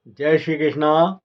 जय श्री कृष्णा।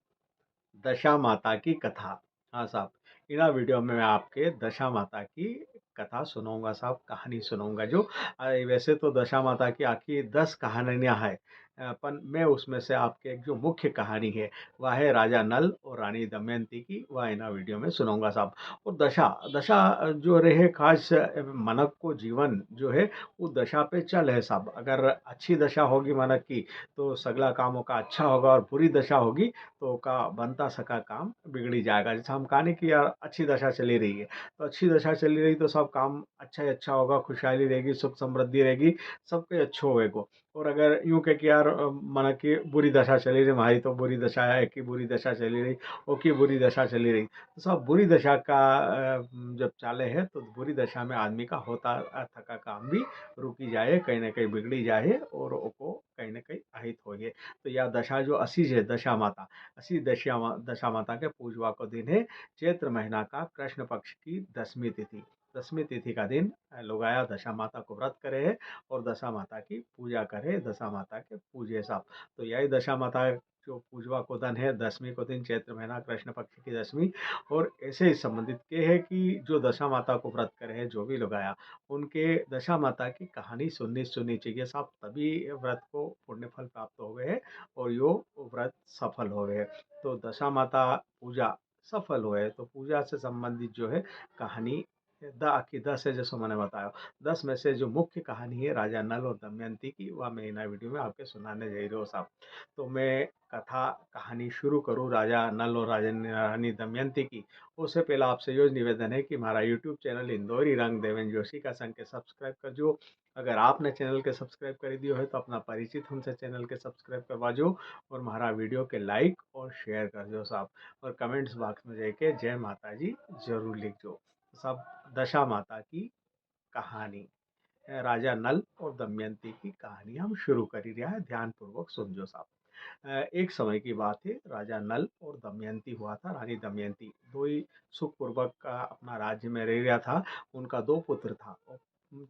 दशा माता की कथा। हाँ साहब, इन वीडियो में मैं आपके दशा माता की कथा सुनाऊंगा साहब, कहानी सुनाऊंगा। जो वैसे तो दशा माता की आखिर 10 कहानियां हैं, पर मैं उसमें से आपके एक जो मुख्य कहानी है वह है राजा नल और रानी दमयंती की, वह इन वीडियो में सुनाऊंगा साहब। और दशा दशा जो रहे खास मनक को जीवन जो है वो दशा पे चल है साहब। अगर अच्छी दशा होगी मनक की तो सगला कामों का अच्छा होगा, और बुरी दशा होगी तो का बनता सका काम बिगड़ी जाएगा। जैसे हम कहानी की यार अच्छी दशा चली रही है, तो अच्छी दशा चली रही तो सब काम अच्छा ही अच्छा होगा, खुशहाली रहेगी, सुख समृद्धि रहेगी, सबके अच्छो होएगो। और अगर यूं कह कि यार माना कि बुरी दशा चली रही, हमारी तो बुरी दशा है कि बुरी दशा चली रही, ओकी बुरी दशा चली रही, तो सब बुरी दशा का जब चाले है तो बुरी दशा में आदमी का होता थका काम भी रुकी जाए, कहीं ना कहीं बिगड़ी जाए और ओको कहीं ना कहीं अहित हो गए। तो यह दशा जो असी है दशा माता, असी दशा माता के पूजवा को दिन है चैत्र महीना का कृष्ण पक्ष की 10वीं तिथि। 10वीं तिथि का दिन लोग आया दशा माता को व्रत करे है और दशा माता की पूजा करे, दशा माता के पूजे साहब। तो यही दशा माता जो पूजवा को दिन है 10वीं को दिन चैत्र महीना कृष्ण पक्ष की 10वीं। और ऐसे ही संबंधित के है कि जो दशा माता को व्रत करे है जो भी लोग आया उनके दशा माता की कहानी सुननी सुननी चाहिए साहब, तभी व्रत को पुण्य फल प्राप्त हो गए और यो व्रत सफल हो गए। तो दशा माता पूजा सफल हुए तो पूजा से संबंधित जो है कहानी की 10 है, जैसे मैंने बताया। 10 में से जो मुख्य कहानी है राजा नल और दमयंती की, वह मैं इन वीडियो में आपके सुनाने जा रही हूँ साहब। तो मैं कथा कहानी शुरू करूँ राजा नल और राजा रानी दमयंती की, उससे पहले आपसे यो निवेदन है कि हमारा यूट्यूब चैनल इंदौरी रंग देवेन जोशी का संग के सब्सक्राइब कर जो। अगर आपने चैनल के सब्सक्राइब कर दियो है तो अपना परिचित हमसे चैनल के सब्सक्राइब करवा जो, और हमारा वीडियो के लाइक और शेयर कर दो साहब। और कमेंट्स बॉक्स में जाके जय माता जी जरूर लिख दो साहब। दशा माता की कहानी, राजा नल और दमयंती की कहानी हम शुरू कर ही रहा है, ध्यान पूर्वक सुनजो साहब। एक समय की बात है, राजा नल और दमयंती हुआ था, रानी दमयंती दो ही सुखपूर्वक अपना राज्य में रह रहा था। उनका दो पुत्र था और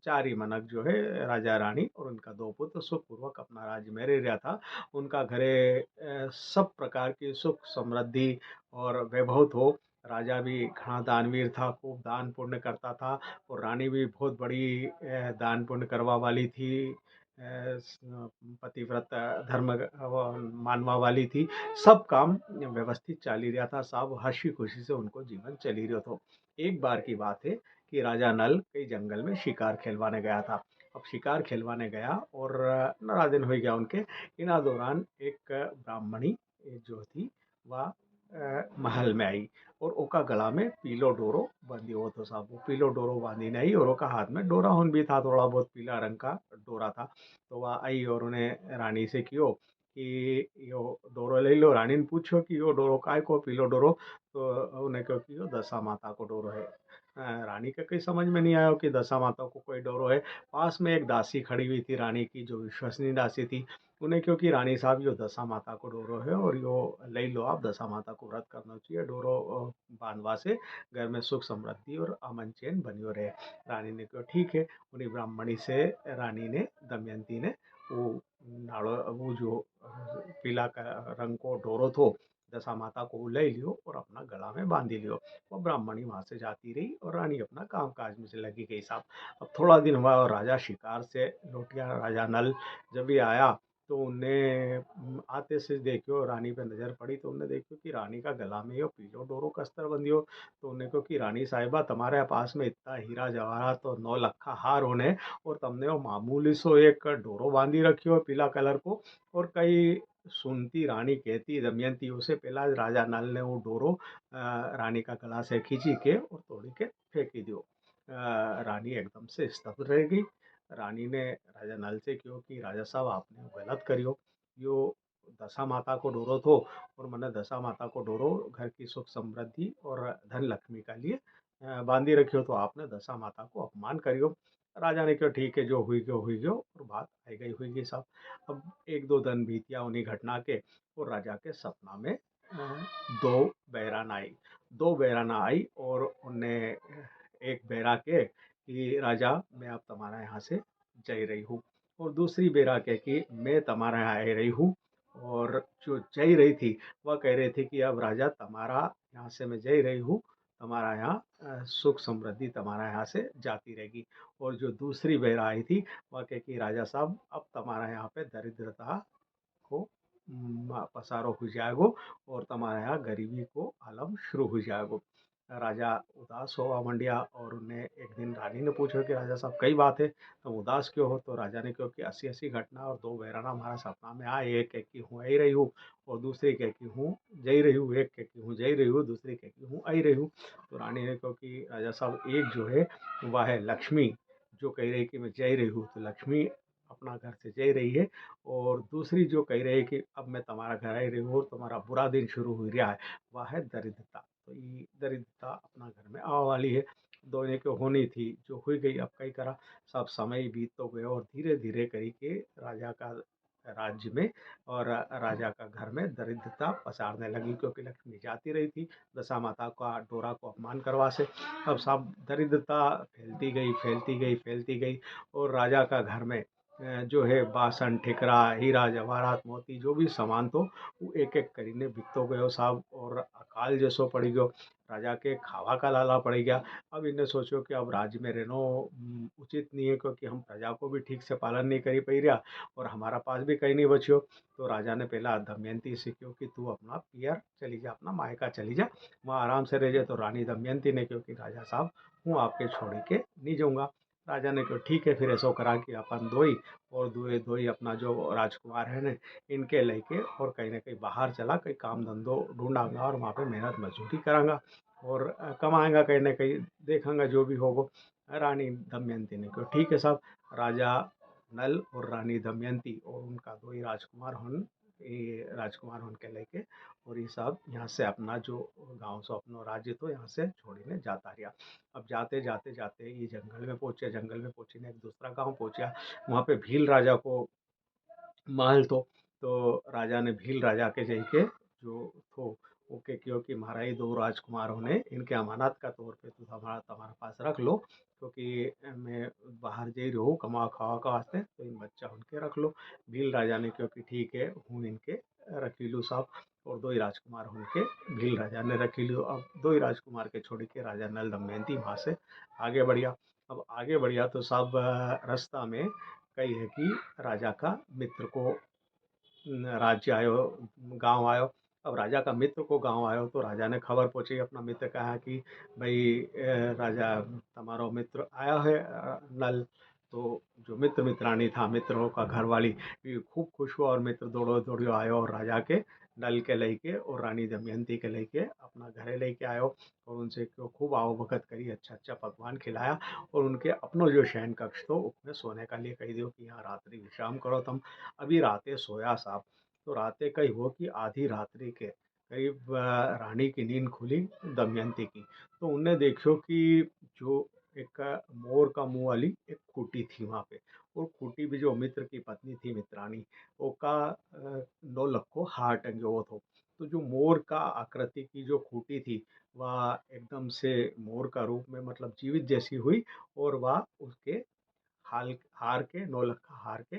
चार ही मनक जो है राजा रानी और उनका दो पुत्र सुखपूर्वक अपना राज्य में रह रहा था। उनका घरे सब प्रकार की सुख समृद्धि और वैभव हो। राजा भी घना दानवीर था, खूब दान पुण्य करता था, और रानी भी बहुत बड़ी दान पुण्य करवा वाली थी, पतिव्रत धर्म मानवा वाली थी। सब काम व्यवस्थित चल ही रहा था, सब हंसी खुशी से उनको जीवन चल ही रहा था। एक बार की बात है कि राजा नल कई जंगल में शिकार खेलवाने गया था। अब शिकार खेलवाने गया और नारा दिन हो गया उनके। इना दौरान एक ब्राह्मणी जो थी वह महल में आई और ओका गला में पीलो डोरो बांधी हो तो साहब। वो पीलो डोरो बांधी नहीं और ओका हाथ में डोरा हुन भी था, थोड़ा बहुत पीला रंग का डोरा था। तो वह आई और उन्हें रानी से कियो कि यो डोरो ले लो। रानी ने पूछो कि यो डोरो काय को पीलो डोरो, तो उन्हें कहो कि यो दशा माता को डोरो है। रानी के कहीं समझ में नहीं आया कि दशा माता को कोई डोरो है। पास में एक दासी खड़ी हुई थी रानी की, जो विश्वसनीय दासी थी। उन्हें क्योंकि रानी साहब यो दशा माता को डोरो है और यो ले लो, आप दशा माता को व्रत करना चाहिए, डोरो बांधवा से घर में सुख समृद्धि और अमन चैन बनियो रहे। रानी ने कहा ठीक है। उन्हीं ब्राह्मणी से रानी ने दमयंती ने वो नाड़ो वो जो पीला रंग को डोरो थो दशा माता को ले लियो और अपना गला में बांधी लियो। वो ब्राह्मणी वहां से जाती रही और रानी अपना काम काज में से लगी गई साहब। अब थोड़ा दिन हुआ और राजा शिकार से लौटिया। राजा नल जब भी आया तो उन्हें आते से देखियो रानी पे नजर पड़ी, तो उन्हें देखियो कि रानी का गला में यो पीलो डोरो कस्तर बंधियो। तो उन्हें कहो कि रानी साहिबा तुम्हारे पास में इतना हीरा जवाहरात तो 9 लखा हार होने, और तुमने वो मामूली सो एक डोरो बांधी रखी हो पीला कलर को। और कई सुनती रानी कहती दमयंती उसे पहला राजा नल ने वो डोरो रानी का गला से खींची के और तोड़ी के फेंकी दियो। रानी एकदम से स्तब्ध रह गई। रानी ने राजा नल से कहो कि राजा साहब आपने गलत करियो, यो दशा माता को डोरो थो और मैंने दशा माता को डोरो घर की सुख समृद्धि और धन लक्ष्मी का लिए बांधी रखियो, तो आपने दशा माता को अपमान करियो। राजा ने कहा ठीक है, जो हुई गयो और बात आई गई हुई गई साहब। अब एक दो दिन बीतिया उन्हीं घटना के, और राजा के सपना में दो बैरान आई। दो बैराना आई और उन्हें एक बैरा के कि राजा मैं अब तुम्हारा यहाँ से जा रही हूँ, और दूसरी बेरा कह कि मैं तुम्हारे यहाँ आ रही हूँ और जो जई रही थी, वह कह रही थी कि अब राजा तुम्हारा यहाँ से मैं जई रही हूँ, तुम्हारा यहाँ सुख समृद्धि तुम्हारा यहाँ से जाती रहेगी। और जो दूसरी बहरा आई थी, वह कहे कि राजा साहब अब तुम्हारा यहाँ पे दरिद्रता को पसारो हो जाएगो और तुम्हारे यहाँ गरीबी को आलम शुरू हो जाएगो। राजा उदास होवा मंडिया और उन्हें एक दिन रानी ने पूछा कि राजा साहब कई बात है, तुम उदास क्यों हो? तो राजा ने क्योंकि ऐसी ऐसी घटना और दो बहराना हमारा सपना में आए, एक कह की हूँ आई रही हूँ और दूसरी कह की हूँ जई रही हूँ, एक कह की हूँ जई रही हूँ, दूसरी कह की हूँ आई रही हूँ। तो रानी ने क्योंकि राजा साहब एक जो है वह है लक्ष्मी, जो कह रही है कि मैं जई रही हूँ, तो लक्ष्मी अपना घर से जई रही है। और दूसरी जो कह रही है कि अब मैं तुम्हारा घर आई रही हूँ और तुम्हारा बुरा दिन शुरू हो गया है, वह है दरिद्रता। तो ये दरिद्रता अपना घर में आने वाली है। दोनों को होनी थी, जो हुई गई, अब कई करा। सब समय बीत तो गए और धीरे धीरे करी के राजा का राज्य में और राजा का घर में दरिद्रता पसारने लगी, क्योंकि लक्ष्मी जाती रही थी दशा माता का डोरा को अपमान करवा से। अब सब दरिद्रता फैलती गई, फैलती गई, फैलती गई। और राजा का घर में जो है बासन ठिकरा हीरा जवाहरात मोती जो भी सामान तो वो एक एक करीने बिकतो गयो साहब। और अकाल जैसो पड़ी गयो, राजा के खावा का लाला पड़ गया। अब इन्हें सोचो कि अब राज्य में रहना उचित नहीं है, क्योंकि हम प्रजा को भी ठीक से पालन नहीं करी पी रहा और हमारा पास भी कहीं नहीं बचियो। तो राजा ने पहला दमयंती से क्यों कि तू अपना पियर चली जा, अपना मायका चली जा, वहाँ आराम से रह जा। तो रानी दमयंती ने क्योंकि राजा साहब हूँ आपके छोड़ के नहीं जाऊँगा। राजा ने कहा ठीक है, फिर ऐसा करा कि अपन दोई और दुए दोई अपना जो राजकुमार है ने इनके लेके और कहीं ना कहीं बाहर चला, कहीं काम धंधो ढूंढांगा और वहाँ पे मेहनत मजदूरी करांगा और कमाएंगा, कहीं ना कहीं देखांगा जो भी होगो। रानी दमयंती ने कहा ठीक है साहब। राजा नल और रानी दमयंती और उनका दो ही राजकुमार हन, ये राजकुमार उनके लेके और ये सब यहाँ से अपना जो गांव से अपना राज्य तो यहाँ से छोड़ने जाता रहा। अब जाते जाते जाते ये जंगल में पहुंचे, जंगल में पहुंचे ने एक दूसरा गांव पहुंचा। वहाँ पे भील राजा को महल तो राजा ने भील राजा के जाके जो थो ओके क्यों कि हमारा ही दो राजकुमारों ने इनके अमानत का तौर पे तो हमारा तुम्हारे पास रख लो, क्योंकि मैं बाहर जा रही हूँ कमा खावा का वास्ते, तो इन बच्चा उनके रख लो। भील राजा ने क्योंकि ठीक है हूँ इनके रखी लूँ साहब। और दो ही राजकुमार उनके भील राजा ने रखी लियो। अब दो ही राजकुमार के छोड़ के राजा नल दमयंती वहाँ से आगे बढ़िया। अब आगे बढ़िया तो साहब रास्ता में कई है कि राजा का मित्र को राज्य आयो, गांव आयो। अब राजा का मित्र को गांव आयो तो राजा ने खबर पहुंची, अपना मित्र कहा कि भाई राजा तुम्हारो मित्र आया है नल। तो जो मित्र मित्रानी था, मित्रों का घर वाली भी खूब खुश हुआ और मित्र दौड़ो दौड़ियो आयो और राजा के नल के लेके और रानी दमयंती के लेके अपना घरे लेके आयो। और उनसे क्यों खूब आवभगत करी, अच्छा अच्छा पकवान खिलाया और उनके अपनो जो शयन कक्ष तो उसमें सोने का लिए कही दियो कि यहाँ रात्रि विश्राम करो तुम। अभी रातें सोया साहब। तो रातें कई हो कि आधी रात्रि के करीब रानी की नींद खुली दमयंती की। तो उनने देखो कि जो एक मोर का मुंह वाली एक खूटी थी वहां पे। और खूटी भी जो मित्र की पत्नी थी मित्रानी, ओका 9 लखो हार टंगे वो थो। तो जो मोर का आकृति की जो खूटी थी वह एकदम से मोर का रूप में मतलब जीवित जैसी हुई और वह उसके हाल हार के 9 लखा हार के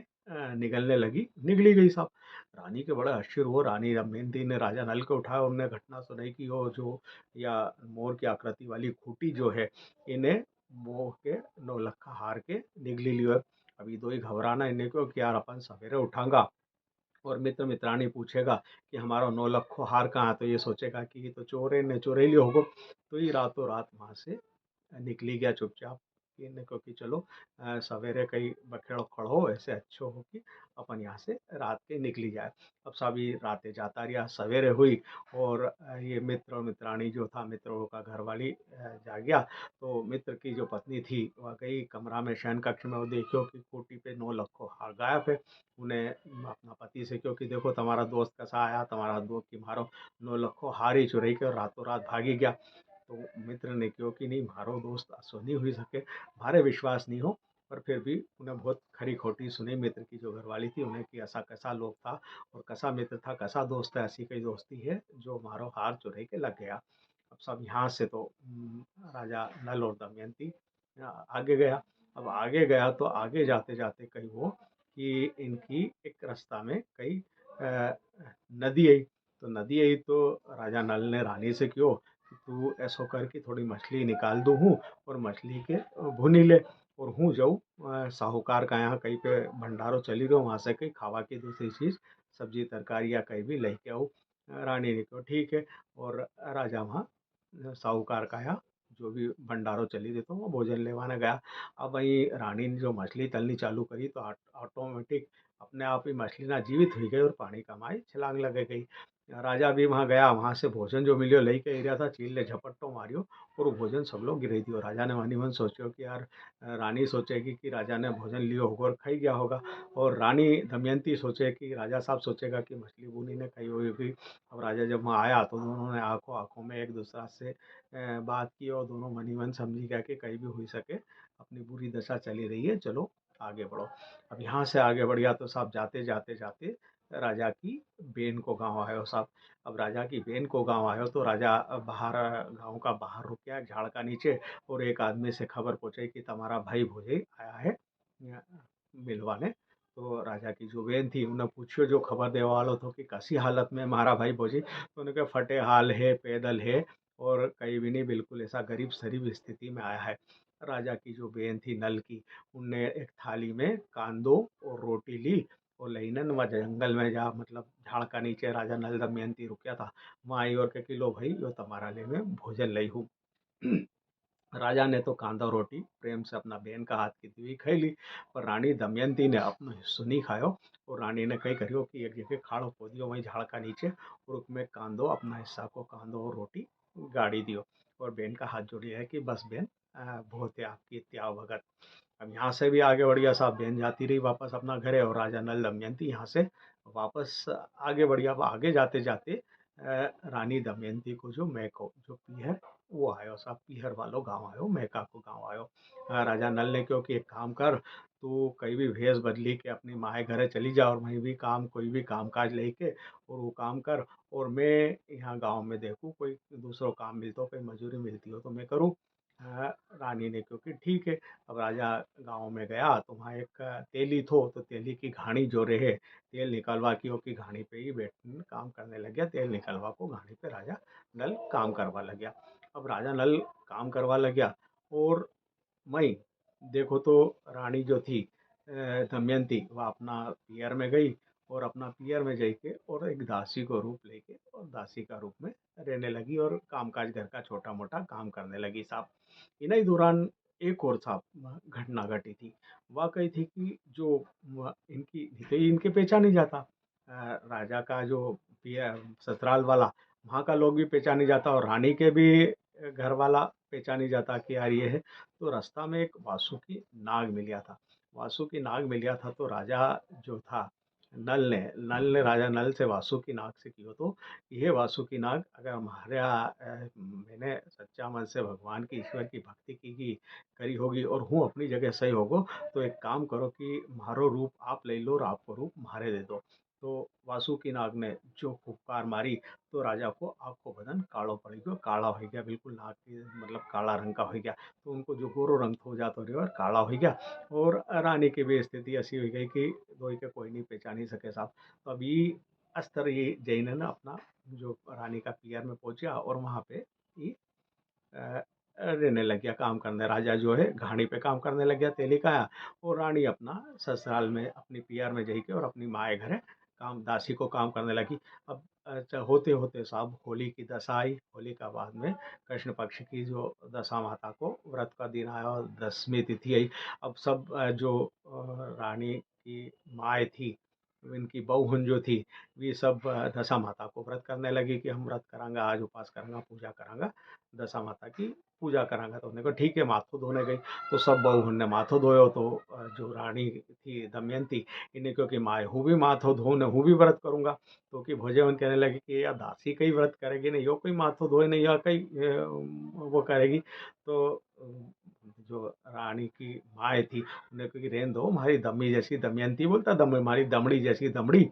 निगलने लगी, निगली गई साहब। रानी के बड़ा आश्चर्य हुआ। रानी दमयंती ने राजा नल को उठाया, उनने घटना सुनाई कि वो जो या मोर की आकृति वाली खूटी जो है इन्हें मोह के 9 लखा हार के निगली लियो है। अभी दो ही घबराना इन्हें को कि यार अपन सवेरे उठांगा और मित्र मित्रानी पूछेगा कि हमारा 9 लखो हार कहाँ है, तो ये सोचेगा कि ये तो चोरे ने चोरे लियो होगो। तो ये रातों रात वहां से निकली गया चुपचाप। इन्हें को कि चलो सवेरे कहीं बखेड़ो खड़ो ऐसे अच्छो हो कि अपन यहाँ से रात के निकली जाए। अब सभी रातें जाता रहा, सवेरे हुई और ये मित्र और मित्रानी जो था, मित्रों का घर वाली जाग गया। तो मित्र की जो पत्नी थी वह गई कमरा में शयन कक्ष में, वो देखो कि कोटी पे 9 लखो हार गायब है। उन्हें अपना पति से क्यों कि देखो तुम्हारा दोस्त कैसा आया, तुम्हारा दोस्त की मारो 9 लखो हार ही चुराई के और रातों रात भागी गया। तो मित्र ने क्यों कि नहीं मारो दोस्त असो नहीं हुई सके, भारे विश्वास नहीं हो। पर फिर भी उन्हें बहुत खरी खोटी सुनी मित्र की जो घरवाली थी उन्हें कि ऐसा कैसा लोग था और कैसा मित्र था, कैसा दोस्त है, ऐसी कई दोस्ती है जो मारो हार चुराई के लग गया। अब सब यहाँ से तो राजा नल और दमयंती आगे गया। अब आगे गया तो आगे जाते जाते कहीं वो कि इनकी एक रास्ता में कई नदी आई। तो नदी आई तो राजा नल ने रानी से कहो कि तू ऐसो कर कि थोड़ी मछली निकाल दो हूँ और मछली के भुनी ले, और हूँ जाऊँ साहूकार का यहाँ कहीं पे भंडारो चली रहो, वहाँ से कहीं खावा की दूसरी चीज़ सब्जी तरकारी या कहीं भी लेके आऊँ। रानी ने कहा ठीक है, और राजा वहाँ साहूकार का यहाँ जो भी भंडारो चली रही तो वो भोजन लेवाने गया। अब वही रानी ने जो मछली तलनी चालू करी तो ऑटोमेटिक अपने आप ही मछली ना जीवित हुई गई और पानी कमाई छलांग लगे गई। राजा भी वहाँ गया, वहाँ से भोजन जो मिलियो लई के एरिया था, चील ने झपट्टो मारियो और वो भोजन सब लोग गिराई दियो। राजा ने मन ही मन सोचो कि यार रानी सोचेगी कि राजा ने भोजन लियो होगा और खाई गया होगा, और रानी दमयंती सोचे कि राजा साहब सोचेगा कि मछली बूनी ने खाई हुई होगी। अब राजा जब वहाँ आया तो दोनों ने आंखों आंखों में एक दूसरा से बात की, और दोनों मन ही मन समझी गया कि कहीं भी हुई सके अपनी बुरी दशा चली रही है, चलो आगे बढ़ो। अब यहाँ से आगे बढ़ गया तो साहब जाते जाते जाते राजा की बेन को गाँव आयो साहब। अब राजा की बेन को गाँव आयो तो राजा बाहर, गाँव का बाहर रुक गया झाड़ का नीचे, और एक आदमी से खबर पहुँचाई कि तुम्हारा भाई भोजई आया है मिलवाने। तो राजा की जो बेन थी उन्हें पूछियो जो खबर देवा वालो तो कि कैसी हालत में हमारा भाई भोजई, तो उन्होंने कहा फटे हाल है, पैदल है, और कहीं भी नहीं, बिल्कुल ऐसा गरीब शरीफ स्थिति में आया है। राजा की जो बहन थी नल की, उनने एक थाली में कांदो और रोटी ली और लईनन व जंगल में जा, मतलब झाड़ का नीचे राजा नल दमयंती रुकया था, वहाँ आई और के किलो भाई यो तुम्हारा लिए मैं भोजन लई हूँ। राजा ने तो कांदा रोटी प्रेम से अपना बहन का हाथ की दी हुई खाई ली, पर रानी दमयंती ने अपनो हिस्सो नहीं खायो, और रानी ने कही करियो कि एक जगह खाड़ो खोदियो वहीं झाड़ का नीचे, और उसमें कांदो अपना हिस्सा को कांदो और रोटी गाड़ी दियो, और बहन का हाथ जोड़ी है कि बस बहन बहुत है आपकी त्याग भगत। अब यहाँ से भी आगे बढ़ गया साहब, बहन जाती रही वापस अपना घरे, और राजा नल दमयंती यहाँ से वापस आगे बढ़ गया। अब आगे जाते जाते रानी दमयंती को जो मैको जो पीहर वो आयो साहब, पीहर वालो गाँव आयो, मैका को गाँव आयो। राजा नल ने क्यों कि एक काम कर, तू कहीं भी भेष बदली के अपनी माए घरे चली जा, और वहीं भी काम कोई भी काम काज लेके और वो काम कर, और मैं यहाँ गाँव में देखूँ कोई दूसरो काम मिलता हो, कोई मजूरी मिलती हो तो मैं करूँ। रानी ने क्योंकि ठीक है। अब राजा गाँव में गया तो वहाँ एक तेली थो, तो तेली की घानी जो रहे तेल निकलवा की, की घानी पे ही बैठ काम करने लग गया, तेल निकलवा को घानी पे राजा नल काम करवा लग गया। अब राजा नल काम करवा लग गया, और वहीं देखो तो रानी जो थी दमयंती, वह अपना पियर में गई, और अपना पियर में जाके और एक दासी को रूप लेके और दासी का रूप में रहने लगी, और कामकाज घर का छोटा मोटा काम करने लगी साहब। इन्हीं दौरान एक और साहब घटना घटी थी। वह कही थी कि जो इनकी हितेई इनके पहचानी जाता, राजा का जो पियर ससुराल वाला, वहाँ का लोग भी पहचानी जाता, और रानी के भी घर वाला पहचानी जाता कि यार ये है। तो रास्ता में एक वासुकी नाग मिल गया था। वासुकी नाग मिल गया था तो राजा जो था नल ने राजा नल से वासुकी नाग से कियो तो, ये वासुकी नाग अगर हमारा मैंने सच्चा मन से भगवान की ईश्वर की भक्ति की करी होगी और हूँ अपनी जगह सही होगो, तो एक काम करो कि मारो रूप आप ले लो और आपको रूप मारे दे दो। तो वासुकी नाग ने जो फुफकार मारी तो राजा को आँख को बदन कालो पड़ गयो, काला हो गया, बिल्कुल नाक की मतलब काला रंग का हो गया। तो उनको जो गोरो रंग हो जाता रहा काला हो गया, और रानी की भी स्थिति ऐसी हो गई कि दोई के कोई नहीं पहचान ही सके साहब। तो अभी अस्तर ये जैन ने अपना जो रानी का पियर में पहुंचा, और वहाँ पे ये रहने लग गया, काम करने, राजा जो है घानी पे काम करने लग गया तेली का, और रानी अपना ससुराल में अपनी पियर में जाके और अपनी माए घरे काम दासी को काम करने लगी। अब होते होते साहब होली की दशा आई। होली का बाद में कृष्ण पक्ष की जो दशा माता को व्रत का दिन आया और 10वीं तिथि आई। अब सब जो रानी की माए थी, इनकी बहुन जो थी, वे सब दशा माता को व्रत करने लगी कि हम व्रत करांगा, आज उपास करांगा, पूजा करांगा, दशा माता की पूजा करांगा। तो उन्होंने कहा ठीक है, माथो धोने गई। तो सब बहुन ने माथो धोयो, तो जो रानी थी दमयंती, इन्हें क्योंकि माए हूँ भी माथो धोने, हूँ भी व्रत करूंगा। तो कि भोजवन कहने लगी कि या दासी कई व्रत करेगी नहीं, यो कोई माथो धोए नहीं, या कई वो करेगी। तो जो रानी की माए थी उन्हें क्योंकि रहने दो, हमारी दमी जैसी दमयंती बोलता दम हमारी दमड़ी जैसी दमड़ी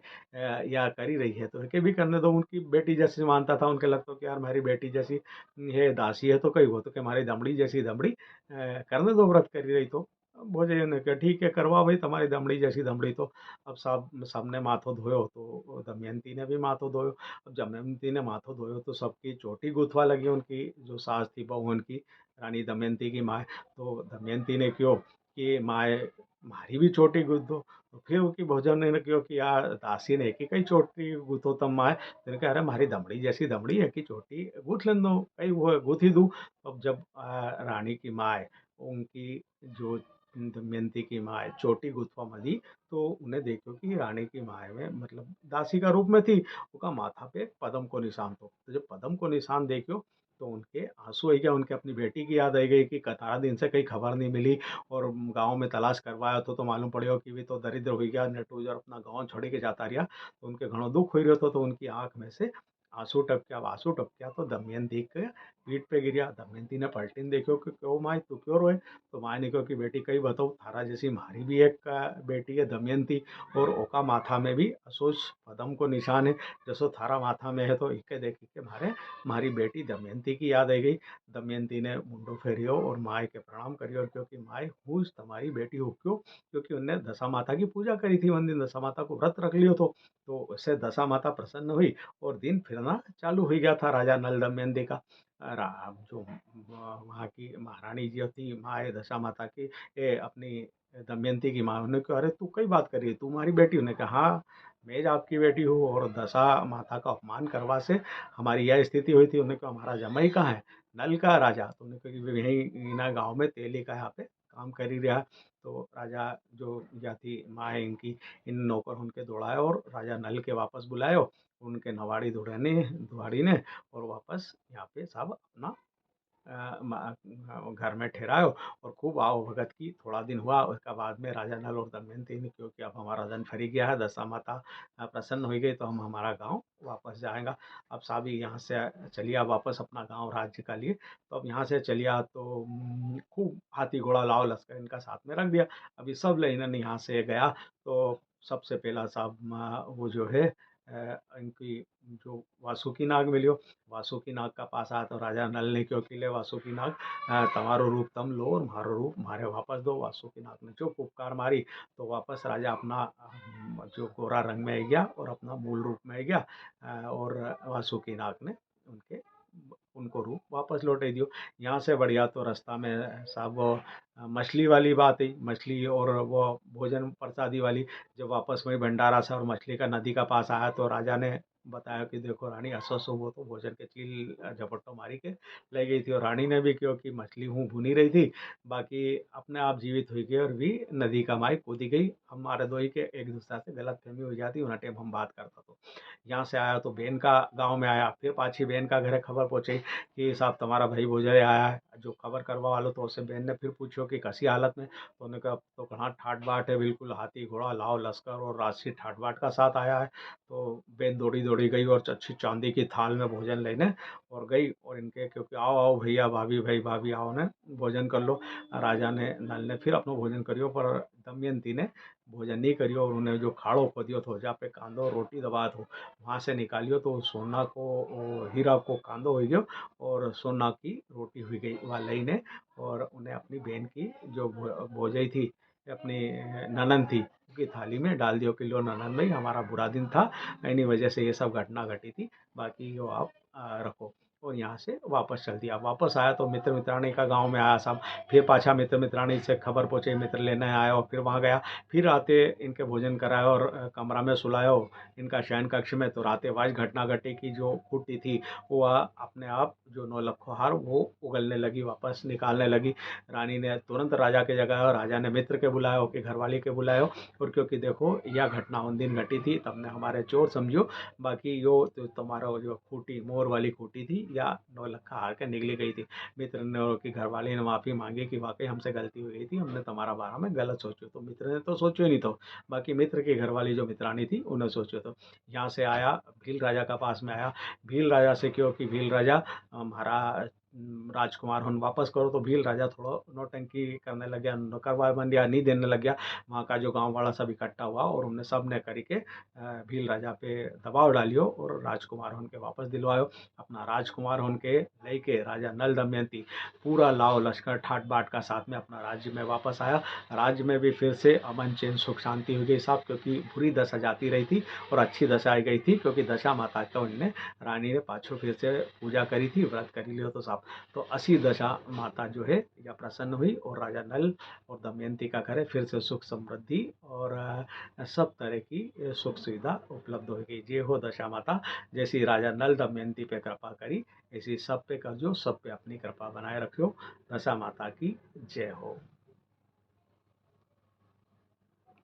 या कर ही रही है, तो इनके भी करने दो, उनकी बेटी जैसी मानता था, उनके लगता कि यार हमारी बेटी जैसी है, दासी है तो कही वो तो कि हमारी दमड़ी जैसी दमड़ी करने दो, व्रत कर ही रही तो भोजे ने कहा ठीक है करवा भाई, तुम्हारी दमड़ी जैसी दमड़ी तो। अब सब सबने माथो धोयो तो दमयंती ने भी माथो धोयो। अब दमयंती ने माथो धोयो तो सबकी चोटी गुथवा लगी, उनकी जो सास थी बहू उनकी, रानी दमयंती की माँ। तो दमयंती ने कहो कि माए मारी भी चोटी गुथ दो। तो फिर उसकी भोजन ने कहो कि यार दासी ने एक ही चोटी गुथो तम माए। तो कहा अरे मारी दमड़ी जैसी दमड़ी है कि चोटी गूथ लेने दो, कई वो गुथ ही दूँ। अब जब रानी की माँ उनकी जो दमयंती की माँ चोटी गुथवा मली, तो उन्हें देखो कि रानी की माँ में मतलब दासी का रूप में थी, उनका माथा पे पद्म को निशान तो जब पद्म को निशान देखो तो उनके आंसू आई गया, उनके अपनी बेटी की याद आई गई कि कतारा दिन से कहीं खबर नहीं मिली। और गांव में तलाश करवाया तो मालूम पड़ो कि भी तो दरिद्र हो गया, नेटूजर अपना गांव छोड़ के जाता रहा। तो उनके घणो दुख हो रहा था, तो उनकी आंख में से आंसू टपक्या। अब आंसू टपक्या तो दमयंती के पीठ पे गिरा। दमयंती ने पलटीन देखो कि क्यों माए तू क्यों रोए। तो माँ ने कहो कि बेटी कही बताओ, थारा जैसी मारी भी एक बेटी है दमयंती, और ओका माथा में भी असोच पदम को निशान है, जैसो थारा माथा में है। तो इके देखी के मारे मारी बेटी दमयंती की याद आई गई। दमयंती ने मुंडो फेरियो और माए के प्रणाम करियो, क्योंकि माए हूँ तुम्हारी बेटी हो क्यों, क्योंकि उनने दशा माता की पूजा करी थी, उन दिन दशा माता को व्रत रख लियो तो उससे दशा माता प्रसन्न हुई और दिन फिरना चालू हो गया था राजा नल दमयंती का। जो वहाँ की महारानी जी थी माँ दशा माता की, अपनी दमयंती की माँ, उन्होंने कहा अरे तू कई बात करी, तुम्हारी बेटी? उन्होंने कहा हाँ मैं आपकी बेटी हूँ, और दशा माता का अपमान करवा से हमारी यह स्थिति हुई थी। उन्होंने कहा हमारा जमाई कहाँ है, नल का राजा? तो उन्होंने कहा कि यहीं इना गाँव में तेली का यहाँ पे काम कर ही रहा। तो राजा जो या थी माँ इनकी, इन नौकर उनके दौड़ाए और राजा नल के वापस बुलायो, उनके नवाड़ी दुआड़ी ने, और वापस यहाँ पे सब अपना घर में ठहरायो और खूब आओ भगत की। थोड़ा दिन हुआ, उसका बाद में राजा नल और दमयंती ने, क्योंकि अब हमारा धन फरी गया है, दशा माता प्रसन्न हो गई, तो हम हमारा गांव वापस जाएंगा। अब साबी यहाँ से चलिया वापस अपना गांव राज्य का लिए। तो अब यहाँ से चलिया तो खूब हाथी घोड़ा लाओ लश्कर इनका साथ में रख दिया। अभी सब लेने यहाँ से गया तो सबसे पहला साहब वो जो है इनकी जो वासुकी नाग मिलियो। वासुकी नाग का पास आया तो राजा नल ने क्यों कि ले वासुकी नाग तमारो रूप तम लो और मारो रूप मारे वापस दो। वासुकी नाग ने जो फुफकार मारी तो वापस राजा अपना जो गोरा रंग में आ गया और अपना मूल रूप में आ गया। और वासुकी नाग ने उनके उनको रूप वापस लौटे दियो। यहाँ से बढ़िया तो रास्ता में साहब वो मछली वाली बात है, मछली और वो भोजन प्रसादी वाली। जब वापस वही भंडारा सा और मछली का नदी का पास आया तो राजा ने बताया कि देखो रानी असो सो वो तो भोजन के चील झपट्टो मारी के ले गई थी। और रानी ने भी क्यों कि मछली हूँ भुनी रही थी, बाकी अपने आप जीवित हुई गई और भी नदी का माई कूदी गई। हमारे दो ही के एक दूसरे से गलत फहमी हो जाती, उन टाइम हम बात करता तो। यहाँ से आया तो बेन का गाँव में आया, फिर पाछी बेन का घर खबर पहुँची कि साहब तुम्हारा भाई भोजरे आया है। जो खबर करवा वालो तो उससे बेन ने फिर पूछो कि कैसी हालत में। तो उन्होंने कहा तो कहाँ ठाट बाट है, बिल्कुल हाथी घोड़ा लाओ लश्कर और राशि ठाट बाट का साथ आया है। तो बेन दौड़ी दौड़ी गई और अच्छी चांदी की थाल में भोजन लेने और गई, और इनके क्योंकि आओ आओ भैया भाभी भाई भाभी आओ ने भोजन कर लो। राजा ने नल ने फिर अपना भोजन करियो, पर दमयंती ने भोजन नहीं करियो और उन्हें जो खाड़ो खोदियो तो जा पे कांदो रोटी दबा दो वहाँ से निकालियो। तो सोना को हीरा को कांदो हो गयो और सोना की रोटी हुई गई वहाँ लई ने। और उन्हें अपनी बहन की जो भोजई थी, अपनी ननन थी, की थाली में डाल दियो कि लो ननन भाई हमारा बुरा दिन था, इन्हीं वजह से ये सब घटना घटी थी, बाकी यो आप रखो। और यहाँ से वापस चल दिया। वापस आया तो मित्र मित्राणी का गांव में आया साहब। फिर पाछा मित्र मित्राणी से खबर पहुँची, मित्र लेने आया और फिर वहाँ गया। फिर राते इनके भोजन कराया और कमरा में सुलायो इनका शयन कक्ष में। तो रातें वाज घटना घटी की जो खूटी थी वो अपने आप जो नौलखो हार वो उगलने लगी, वापस निकालने लगी। रानी ने तुरंत राजा के जगाया और राजा ने मित्र के बुलाया कि घरवाली के बुलायो। और क्योंकि देखो यह घटना उन दिन घटी थी, तब ने हमारे चोर समझो, बाकी यो तो तुम्हारा जो खूटी मोर वाली खूटी थी या नौलखा हार के निकली गई थी। मित्र ने की घरवाली ने माफ़ी मांगी कि वाकई हमसे गलती हो गई थी, हमने तुम्हारा बारे में गलत सोचो। तो मित्र ने तो सोचो ही नहीं, तो बाकी मित्र की घरवाली जो मित्रानी थी उन्हें सोचो। तो यहाँ से आया भील राजा का पास में आया। भील राजा से क्यों कि भील राजा हमारा राजकुमार हुन वापस करो, तो भील राजा थोड़ा नौटंकी करने लग गया, नौकरबंदियाँ नहीं देने लग गया। वहाँ का जो गाँव वाला सब इकट्ठा हुआ और उनने सब ने करके भील राजा पे दबाव डालियो और राजकुमार हुन के वापस दिलवायो। अपना राजकुमार हुन के लेके राजा नल दमयंती पूरा लाव लश्कर ठाट बाट का साथ में अपना राज्य में वापस आया। राज्य में भी फिर से अमन चैन सुख शांति हो गई साहब, क्योंकि बुरी दशा जाती रही थी और अच्छी दशा आई गई थी, क्योंकि दशा माता का उनने रानी ने पाछो फिर से पूजा करी थी, व्रत करी लियो तो साहब। तो असी दशा माता जो है या प्रसन्न हुई और राजा नल और दमयंती का घर फिर से सुख समृद्धि और सब तरह की सुख सुविधा उपलब्ध हो गई। ये हो दशा माता, जैसी राजा नल दमयंती पे कृपा करी ऐसी सब पे करजो, सब पे अपनी कृपा बनाए रखियो। दशा माता की जय हो।